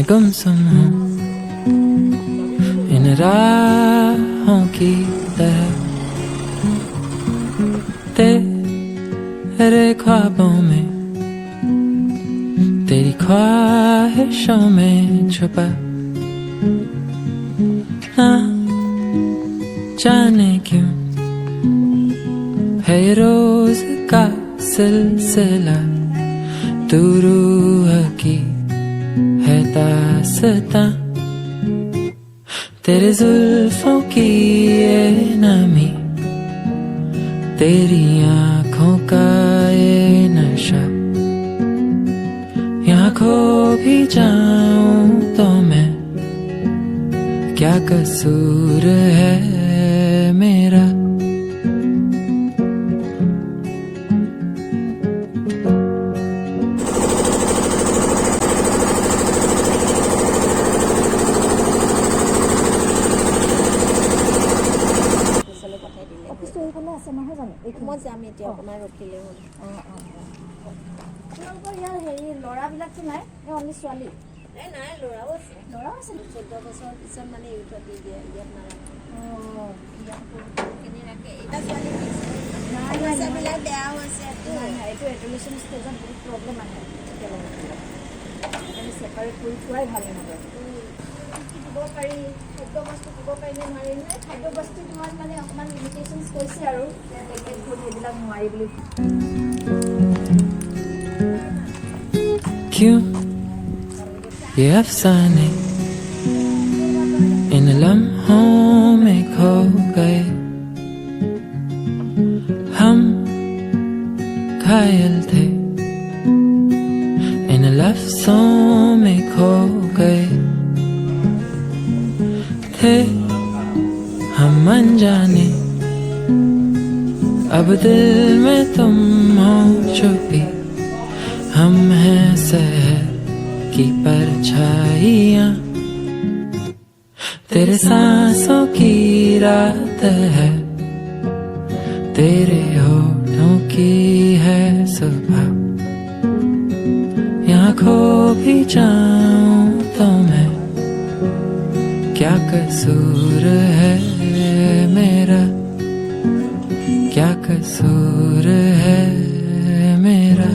मैं गुमसुम हूँ इन राहों की तरह, तेरे ख्वाबों में, तेरी ख्वाहिशों में छुपा, ना जाने क्यों है ये रोज का सिलसिला, तू रूह की है दास्तां, तेरे जुल्फों की ये नमी, तेरी आँखों का ये नशा, यहाँ खो भी जाऊं तो मैं, क्या कसूर है मेरा। মই যাম এতিয়া অকণমান ৰখিলে হ'ল। তোমালোকৰ ইয়াৰ হেৰি ল'ৰাবিলাকতো নাই, অনলি ছোৱালী? নাই, ল'ৰাও আছে। ল'ৰাও আছে? 14 বছৰ পিছত মানে ইউথত দি দিয়ে, ইয়াত নাৰাখে। ইয়াত ৰাখে। এটা ছোৱালী পইচাবিলাক বেয়া হৈছে। এইটো এডুকেশ্যন ষ্টেজত বহুত প্ৰব্লেম আহে সেইকাৰণে ছেপাৰেট কৰি থোৱাই ভাল এনেকৈ। দিব পাৰি, খাদ্য বস্তু দিব পাৰিলে নোৱাৰি নে? খাদ্য বস্তু তোমাৰ মানে অকণমান লিমিটেশ্যনছ কৈছে আৰু পেকেট ফুড সেইবিলাক নোৱাৰি বুলি। क्यों ये अफसाने इन लम्हों में खो गए, हम घायल थे इन लफ्जों में खो गए, थे हम अनजाने, अब दिल में तुम हो छुपी, हम हैं शहर की परछाइयाँ, तेरे सांसों की रात है, तेरे होठों की है सुबह, यहाँ खो भी जाऊं तो मैं, क्या कसूर है मेरा, क्या कसूर है मेरा।